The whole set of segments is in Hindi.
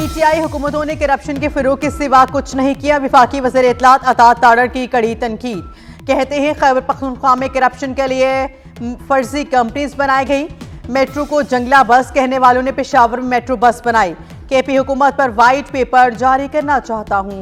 पीटीआई हुकूमतों ने करप्शन के फिरोग के सिवा कुछ नहीं किया। वफाकी वज़ीर इत्तलात अतात तारड़ की कड़ी तनकीद। कहते हैं खैबर पख्तूनख्वा में करप्शन के लिए फर्जी कंपनीज बनाई गई। मेट्रो को जंगला बस कहने वालों ने पेशावर में मेट्रो बस बनाई। केपी हुकूमत पर वाइट पेपर जारी करना चाहता हूं।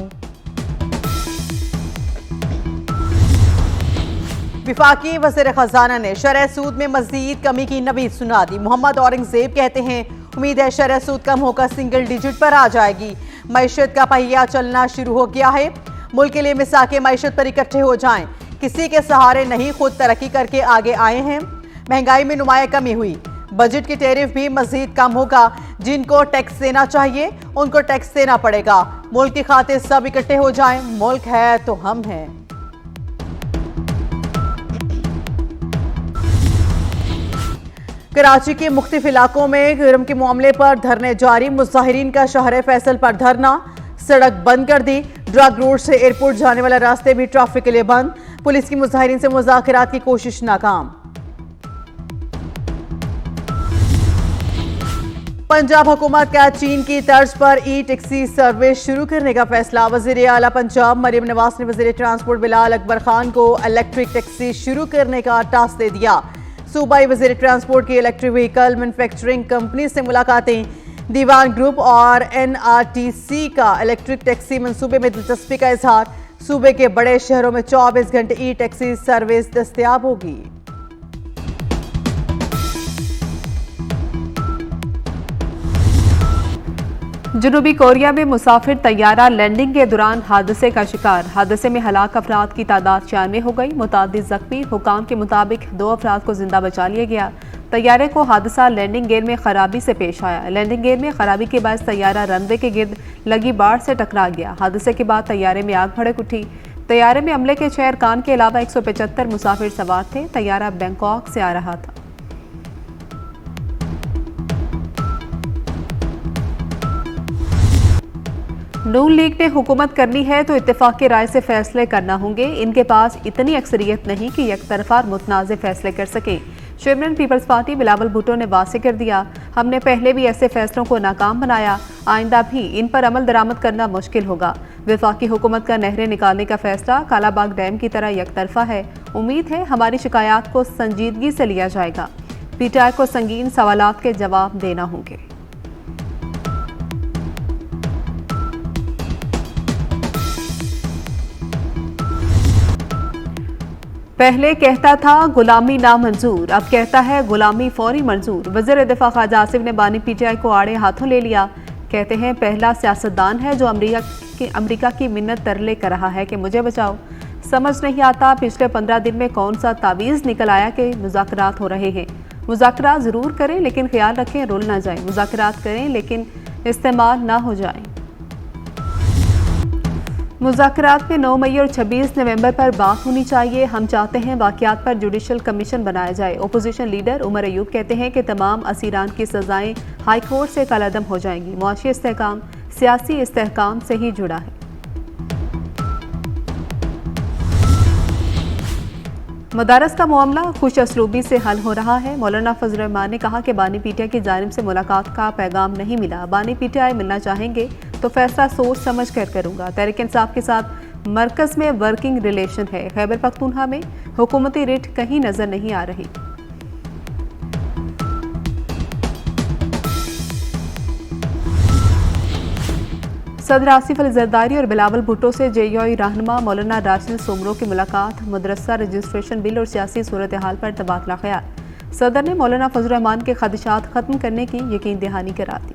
विफाकी वज़ीर खजाना ने शरह सूद में मजीद कमी की नवीद सुना दी। मोहम्मद औरंगजेब कहते हैं उम्मीद है शरह सूद कम होकर सिंगल डिजिट पर आ जाएगी। मईशत का पहिया चलना शुरू हो गया है। मुल्क के लिए मिसाके मईशत पर इकट्ठे हो जाएं। किसी के सहारे नहीं, खुद तरक्की करके आगे आए हैं। महंगाई में नुमाया कमी हुई। बजट की टैरिफ भी मजीद कम होगा। जिनको टैक्स देना चाहिए उनको टैक्स देना पड़ेगा। मुल्क की खातिर सब इकट्ठे हो जाएं। मुल्क है तो हम हैं। कराची के मुख्तलिफ इलाकों में जुर्म के मामले पर धरने जारी। मुजाहिरीन का शहर फैसल पर धरना। सड़क बंद कर दी। ड्रग रोड से एयरपोर्ट जाने वाला रास्ते भी ट्रैफिक के लिए बंद। पुलिस की मुजाहिरीन से मुज़ाकरात की कोशिश नाकाम। पंजाब हुकूमत का चीन की तर्ज पर ई टैक्सी सर्विस शुरू करने का फैसला। वज़ीर आला पंजाब मरियम नवाज ने वज़ीर ट्रांसपोर्ट बिलाल अकबर खान को इलेक्ट्रिक टैक्सी शुरू करने का टास्क दे दिया। सूबाई वज़ीर ट्रांसपोर्ट की इलेक्ट्रिक व्हीकल मैन्युफैक्चरिंग कंपनी से मुलाकातें। दीवान ग्रुप और NRTC का इलेक्ट्रिक टैक्सी मंसूबे में दिलचस्पी का इजहार। सूबे के बड़े शहरों में 24 घंटे ई टैक्सी सर्विस दस्तयाब होगी। जनूबी कोरिया में मुसाफिर तैयारा लैंडिंग के दौरान हादसे का शिकार। हादसे में हलाक अफराद की तादाद 96 हो गई। मुतादिद जख्मी। हुकाम के मुताबिक 2 अफराद को जिंदा बचा लिया गया। तैयारे को हादसा लैंडिंग गेयर में खराबी से पेश आया। लैंडिंग गेयर में खराबी के बाद तैयारा रनवे के गिर्द लगी बाढ़ से टकरा गया। हादसे के बाद तैयारे में आग भड़क उठी। तैयारे में अमले के 6 अरकान के अलावा 175 मुसाफिर सवार थे। तैयारा बैंकॉक से आ रहा था। नून लीग ने हुकूमत करनी है तो इत्तेफाक की राय से फैसले करना होंगे। इनके पास इतनी अक्सरियत नहीं कि यकतरफा और मुतनाज़ फैसले कर सके। Chairman Peoples Party Bilawal Bhutto ने वाज़ेह कर दिया, हमने पहले भी ऐसे फैसलों को नाकाम बनाया, आइंदा भी इन पर अमल दरामद करना मुश्किल होगा। वफाकी हुकूमत का नहरें निकालने का फैसला कालाबाग डैम की तरह यकतरफा है। उम्मीद है हमारी शिकायत को संजीदगी से लिया जाएगा। पीटीआई को संगीन सवालात के जवाब देना होंगे। पहले कहता था गुलामी नामंजूर, अब कहता है गुलामी फौरी मंजूर। वज़ीर दिफा ख्वाजा आसिफ ने बानी पीटीआई को आड़े हाथों ले लिया। कहते हैं पहला सियासतदान है जो अमेरिका की मिन्नत तरले कर रहा है कि मुझे बचाओ। समझ नहीं आता पिछले 15 दिन में कौन सा तावीज़ निकल आया कि मुज़ाकरात हो रहे हैं। मुज़ाकरात ज़रूर करें लेकिन ख्याल रखें रुल ना जाए। मुज़ाकरात करें लेकिन इस्तेमाल ना हो जाए। मुज़ाकरात में 9 मई और 26 नवंबर पर बात होनी चाहिए। हम चाहते हैं वाक़यात पर जुडिशल कमीशन बनाया जाए। ओपोजिशन लीडर उमर अयूब कहते हैं कि तमाम असीरान की सज़ाएं हाई कोर्ट से कलअदम हो जाएंगी। मुआशी इस्तेहकाम सियासी इस्तेहकाम से ही जुड़ा है। मदारस का मामला खुश असलूबी से हल हो रहा है। मौलाना फजल रहमान ने कहा कि बानी पीटीआई की जानिब से मुलाकात का पैगाम नहीं मिला। बानी पीटीआई मिलना चाहेंगे तो फैसला सोच समझ कर करूंगा। तहरीक इंसाफ के साथ मरकज में वर्किंग रिलेशन है। खैबर पख्तूनख्वा में हुकूमती रिट कहीं नजर नहीं आ रही। सदर आसिफ अली जरदारी और बिलावल भुट्टो से JUI रहनुमा मौलाना राशिद सोमरो की मुलाकात। मदरसा रजिस्ट्रेशन बिल और सियासी सूरत हाल पर तबादला ख्याल। सदर ने मौलाना फजल रहमान के खदशात खत्म करने की यकीन दहानी करा दी।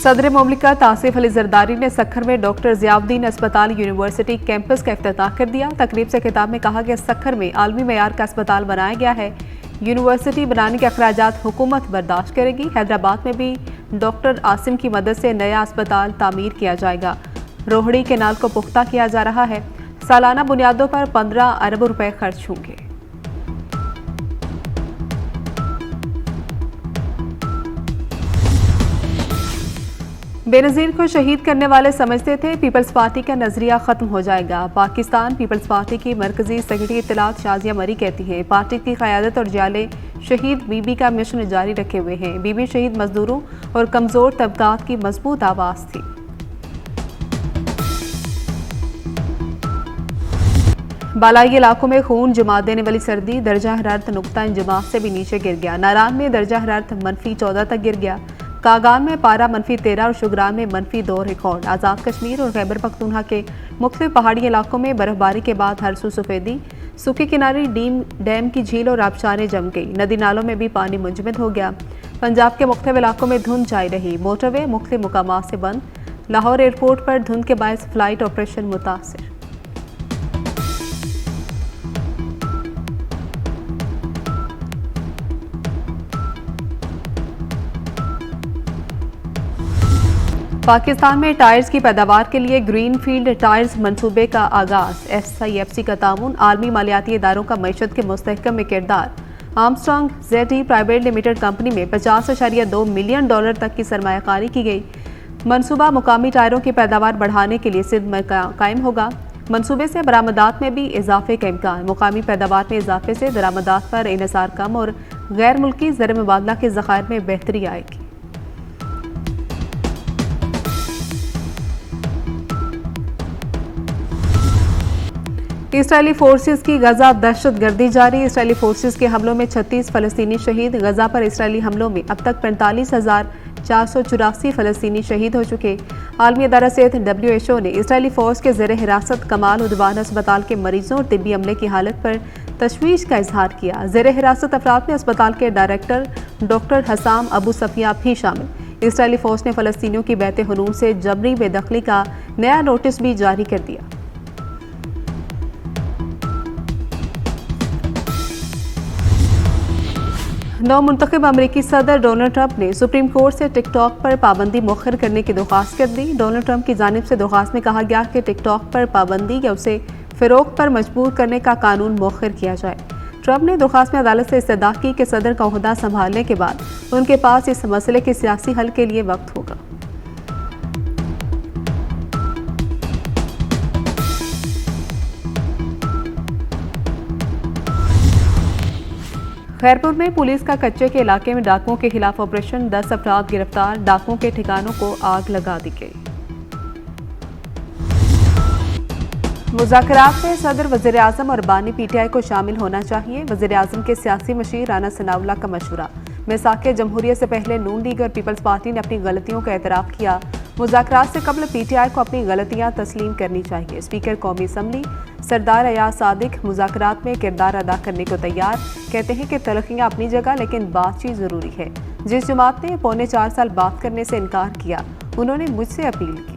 सदर मुमलिकत आसिफ अली जरदारी ने सखर में डॉक्टर ज़ियाउद्दीन अस्पताल यूनिवर्सिटी कैंपस का इफ्तिताह कर दिया। तकरीब से खिताब में कहा कि सखर में आलमी मयार का अस्पताल बनाया गया है। यूनिवर्सिटी बनाने के अखराजात हुकूमत बर्दाश्त करेगी। हैदराबाद में भी डॉक्टर आसिम की मदद से नया अस्पताल तामीर किया जाएगा। रोहड़ी केनाल को पुख्ता किया जा रहा है। सालाना बुनियादों पर 15 अरब रुपए खर्च होंगे। बेनज़ीर को शहीद करने वाले समझते थे पीपल्स पार्टी का नजरिया खत्म हो जाएगा। पाकिस्तान पीपल्स पार्टी की मरकजी सेक्रेटरी इत्तलात शाजिया मरी कहती है पार्टी की क़यादत और जाले शहीद बीबी का मिशन जारी रखे हुए हैं। बीबी शहीद मजदूरों और कमजोर तबकात की मजबूत आवाज थी। बालाई इलाकों में खून जमा देने वाली सर्दी, दर्जा हरारत नुक्ता इंजमात से भी नीचे गिर गया। नारान में दर्जा हरारत -14 तक गिर गया। कागान में पारा -13 और शुगरान में -2 रिकॉर्ड। आज़ाद कश्मीर और खैबर पख्तूनख्वा के मुख्तलिफ पहाड़ी इलाकों में बर्फबारी के बाद हरसू सफेदी, सूखे किनारे डैम की झील और आबशारें जम गई। नदी नालों में भी पानी मुंजमद हो गया। पंजाब के मुख्तलिफ इलाकों में धुंध छाई रही। मोटरवे मुख्तलिफ मुकामात से बंद। लाहौर एयरपोर्ट पर धुंध के बायस फ्लाइट ऑपरेशन मुतासिर। पाकिस्तान में टायर्स की पैदावार के लिए ग्रीन फील्ड टायर्स मंसूबे का आगाज। SIFC का ताउन, आलमी मालियाती इदारों का मईशत के मुस्तहकम में किरदार। Armstrong ZE private limited company में $50.2 मिलियन तक की सरमायाकारी की गई। मंसूबा मुकामी टायरों की पैदावार बढ़ाने के लिए सिंध में कायम होगा। मंसूबे से बरामदात में भी इजाफे का इम्कान। मुकामी पैदावार में इजाफे से दरामदात पर इन्हिसार कम और गैर मुल्की ज़र मुबादला के ज़खायर में बेहतरी आएगी। इसराइली फोर्सेस की गजा दहशतगर्दी जारी। इसराइली फोर्सेस के हमलों में 36 फलस्तीनी शहीद। गजा पर इसराइली हमलों में अब तक 45,484 फलस्तीनी शहीद हो चुके। आलमी अदारा सेहत WHO ने इसराइली फौज के ज़ेर हिरासत कमाल उदवान अस्पताल के मरीजों और तिब्बी अमले की हालत पर तशवीश का इजहार किया। ज़ेर हिरासत अफराद में अस्पताल के डायरेक्टर डॉक्टर हसाम अबू सफिया भी शामिल। इसराइली फौज ने फलस्तीनियों की बैत हुनून से जबरी बेदखली का नया नोटिस भी जारी कर दिया। नवमुंतखब अमरीकी सदर डोनाल्ड ट्रंप ने सुप्रीम कोर्ट से टिकटॉक पर पाबंदी मुअख्खर करने की दरख्वास्त कर दी। डोनाल्ड ट्रंप की जानिब से दरख्वास्त में कहा गया कि टिकटॉक पर पाबंदी या उसे फ़रोख्त पर मजबूर करने का कानून मुअख्खर किया जाए। ट्रंप ने दरख्वास्त में अदालत से इस्तदा की कि सदर का ओहदा संभालने के बाद उनके पास इस मसले के सियासी हल के लिए वक्त होगा। खैरपुर में पुलिस का कच्चे के इलाके में डाकुओं के खिलाफ ऑपरेशन, 10 अफराद गिरफ्तार। डाकुओं के ठिकानों को आग लगा दी गई। मुज़ाकरात में सदर, वज़ीर आज़म और बानी PTI को शामिल होना चाहिए। वज़ीर आज़म के सियासी मशीर राना सनाउल्लाह का मशवरा। मिसाक जमहूरियत से पहले नून लीग और पीपल्स पार्टी ने अपनी गलतियों का एतराफ़ किया। मुज़ाकरात से कबल PTI को अपनी गलतियां तस्लीम करनी चाहिए। स्पीकर कौमी असम्बली सरदार अयाज सादिक मुज़ाकरात में किरदार अदा करने को तैयार। कहते हैं कि तलखियाँ अपनी जगह, लेकिन बातचीत ज़रूरी है। जिस जमात ने 4.25 साल बात करने से इनकार किया, उन्होंने मुझसे अपील की।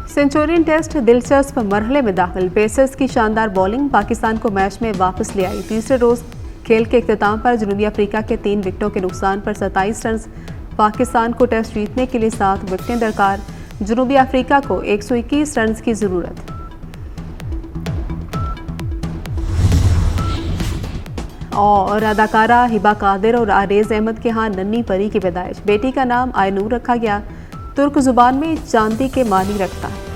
सेंचुरियन टेस्ट दिलचस्प मरहले में दाखिल। पेसर्स की शानदार बॉलिंग पाकिस्तान को मैच में वापस ले आई। तीसरे रोज खेल के इख्तिताम पर जनूबी अफ्रीका के 3 विकेटों के नुकसान पर 27 रन। पाकिस्तान को टेस्ट जीतने के लिए 7 विकेटें दरकार। जनूबी अफ्रीका को 121 रन की जरूरत। और अदाकारा हिबा कादिर और आरेज अहमद के यहाँ नन्ही परी की पैदाइश। बेटी का नाम आयनूर रखा गया। तुर्क जुबान में चांदी के मानी रखता है।